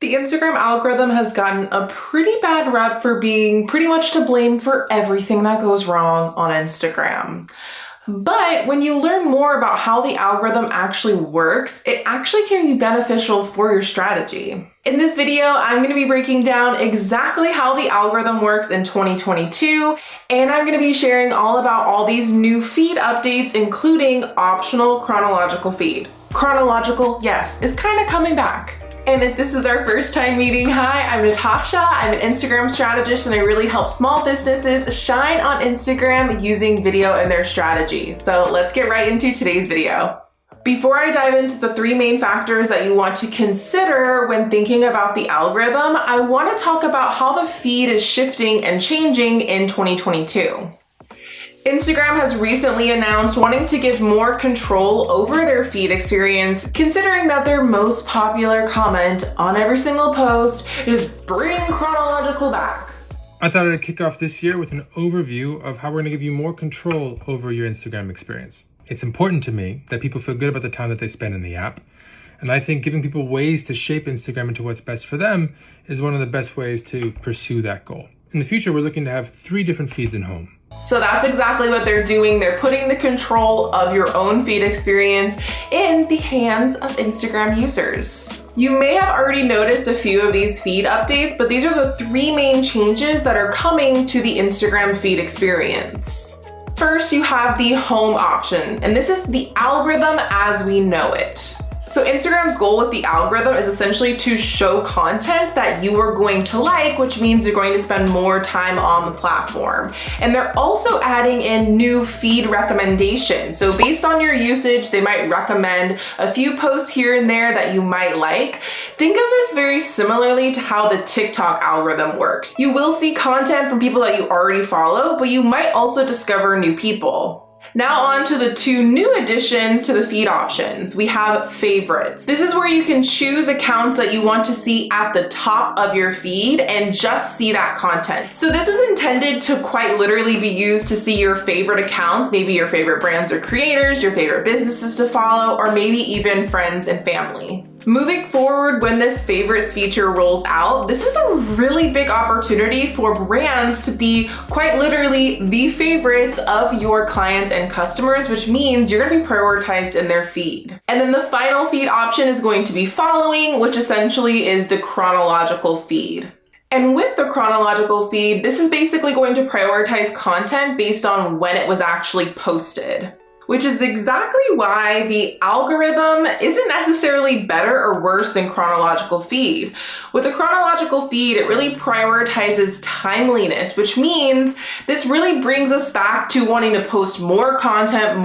The Instagram algorithm has gotten a pretty bad rep for being pretty much to blame for everything that goes wrong on Instagram. But when you learn more about how the algorithm actually works, it actually can be beneficial for your strategy. In this video, I'm going to be breaking down exactly how the algorithm works in 2022, and I'm going to be sharing all about all these new feed updates, including optional chronological feed. Chronological, yes, is kind of coming back. And if this is our first time meeting, hi, I'm Natasha. I'm an Instagram strategist and I really help small businesses shine on Instagram using video in their strategy. So let's get right into today's video. Before I dive into the three main factors that you want to consider when thinking about the algorithm, I want to talk about how the feed is shifting and changing in 2022. Instagram has recently announced wanting to give more control over their feed experience, considering that their most popular comment on every single post is "bring chronological back." I thought I'd kick off this year with an overview of how we're going to give you more control over your Instagram experience. It's important to me that people feel good about the time that they spend in the app. And I think giving people ways to shape Instagram into what's best for them is one of the best ways to pursue that goal. In the future, we're looking to have 3 different feeds in home. So that's exactly what they're doing. They're putting the control of your own feed experience in the hands of Instagram users. You may have already noticed a few of these feed updates, but these are the 3 main changes that are coming to the Instagram feed experience. First, you have the home option, and this is the algorithm as we know it. So Instagram's goal with the algorithm is essentially to show content that you are going to like, which means you're going to spend more time on the platform. And they're also adding in new feed recommendations. So based on your usage, they might recommend a few posts here and there that you might like. Think of this very similarly to how the TikTok algorithm works. You will see content from people that you already follow, but you might also discover new people. Now on to the 2 new additions to the feed options. We have favorites. This is where you can choose accounts that you want to see at the top of your feed and just see that content. So this is intended to quite literally be used to see your favorite accounts, maybe your favorite brands or creators, your favorite businesses to follow, or maybe even friends and family. Moving forward, when this favorites feature rolls out, this is a really big opportunity for brands to be quite literally the favorites of your clients and customers, which means you're going to be prioritized in their feed. And then the final feed option is going to be following, which essentially is the chronological feed. And with the chronological feed, this is basically going to prioritize content based on when it was actually posted, which is exactly why the algorithm isn't necessarily better or worse than chronological feed. With a chronological feed, it really prioritizes timeliness, which means this really brings us back to wanting to post more content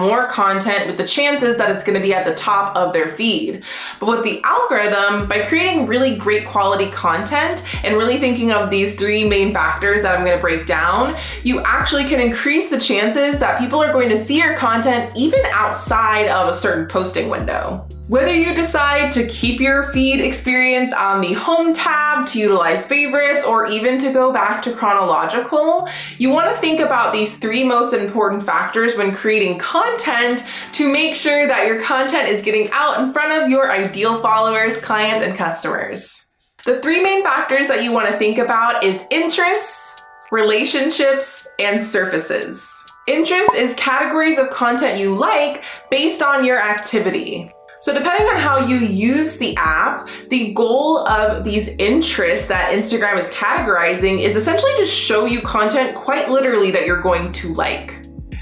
with the chances that it's going to be at the top of their feed. But with the algorithm, by creating really great quality content and really thinking of these 3 main factors that I'm going to break down, you actually can increase the chances that people are going to see your content even outside of a certain posting window. Whether you decide to keep your feed experience on the home tab, to utilize favorites, or even to go back to chronological, you want to think about these 3 most important factors when creating content to make sure that your content is getting out in front of your ideal followers, clients, and customers. The 3 main factors that you want to think about is interests, relationships, and surfaces. Interest is categories of content you like based on your activity. So depending on how you use the app, the goal of these interests that Instagram is categorizing is essentially to show you content quite literally that you're going to like.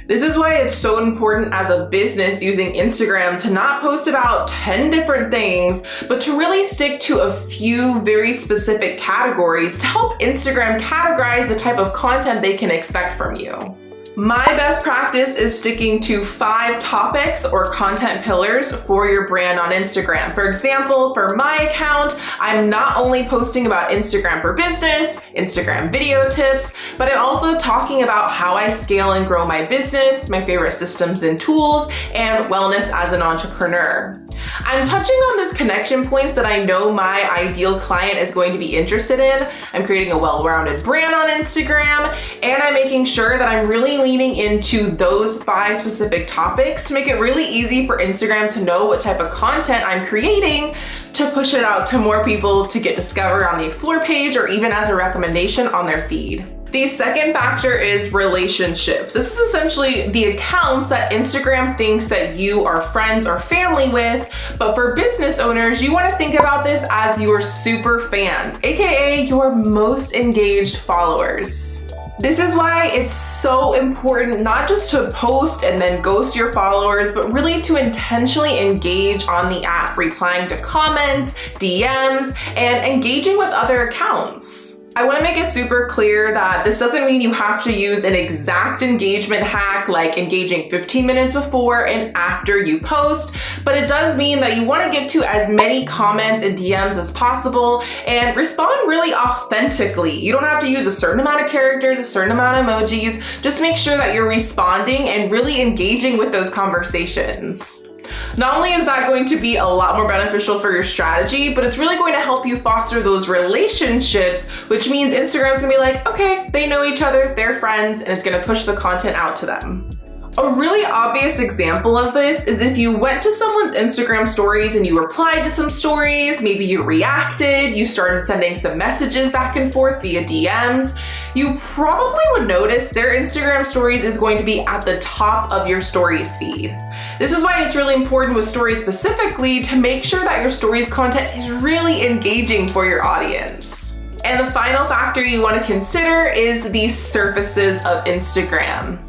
This is why it's so important as a business using Instagram to not post about 10 different things, but to really stick to a few very specific categories to help Instagram categorize the type of content they can expect from you. My best practice is sticking to 5 topics or content pillars for your brand on Instagram. For example, for my account, I'm not only posting about Instagram for business, Instagram video tips, but I'm also talking about how I scale and grow my business, my favorite systems and tools, and wellness as an entrepreneur. I'm touching on those connection points that I know my ideal client is going to be interested in. I'm creating a well-rounded brand on Instagram, and I'm making sure that I'm really leaning into those 5 specific topics to make it really easy for Instagram to know what type of content I'm creating to push it out to more people to get discovered on the Explore page or even as a recommendation on their feed. The second factor is relationships. This is essentially the accounts that Instagram thinks that you are friends or family with, but for business owners, you want to think about this as your super fans, aka your most engaged followers. This is why it's so important not just to post and then ghost your followers, but really to intentionally engage on the app, replying to comments, DMs, and engaging with other accounts. I want to make it super clear that this doesn't mean you have to use an exact engagement hack like engaging 15 minutes before and after you post, but it does mean that you want to get to as many comments and DMs as possible and respond really authentically. You don't have to use a certain amount of characters, a certain amount of emojis. Just make sure that you're responding and really engaging with those conversations. Not only is that going to be a lot more beneficial for your strategy, but it's really going to help you foster those relationships, which means Instagram's gonna be like, okay, they know each other, they're friends, and it's gonna push the content out to them. A really obvious example of this is if you went to someone's Instagram stories and you replied to some stories, maybe you reacted, you started sending some messages back and forth via DMs, you probably would notice their Instagram stories is going to be at the top of your stories feed. This is why it's really important with stories specifically to make sure that your stories content is really engaging for your audience. And the final factor you want to consider is the surfaces of Instagram.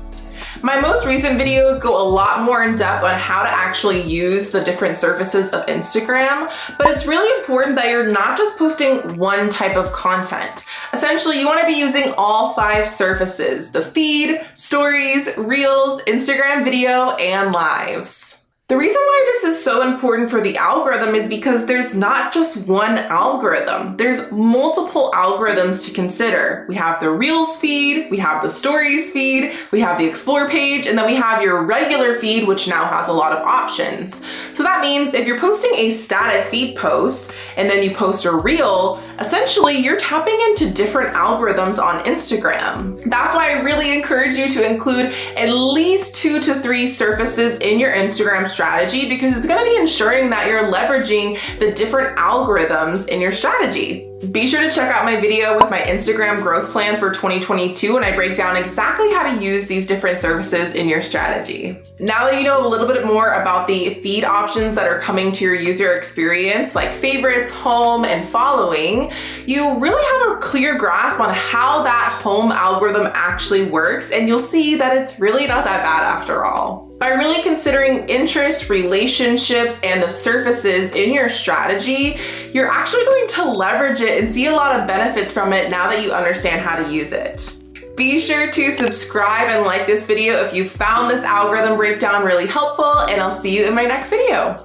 My most recent videos go a lot more in depth on how to actually use the different surfaces of Instagram, but it's really important that you're not just posting one type of content. Essentially, you want to be using all 5 surfaces: the feed, stories, reels, Instagram video, and lives. The reason why this is so important for the algorithm is because there's not just one algorithm. There's multiple algorithms to consider. We have the Reels feed, we have the Stories feed, we have the Explore page, and then we have your regular feed, which now has a lot of options. So that means if you're posting a static feed post and then you post a Reel, essentially you're tapping into different algorithms on Instagram. That's why I really encourage you to include at least 2 to 3 surfaces in your Instagram strategy, because it's going to be ensuring that you're leveraging the different algorithms in your strategy. Be sure to check out my video with my Instagram growth plan for 2022, and I break down exactly how to use these different services in your strategy. Now that you know a little bit more about the feed options that are coming to your user experience, like favorites, home, and following, you really have a clear grasp on how that home algorithm actually works, and you'll see that it's really not that bad after all. By really considering interests, relationships, and the surfaces in your strategy, you're actually going to leverage it and see a lot of benefits from it now that you understand how to use it. Be sure to subscribe and like this video if you found this algorithm breakdown really helpful, and I'll see you in my next video.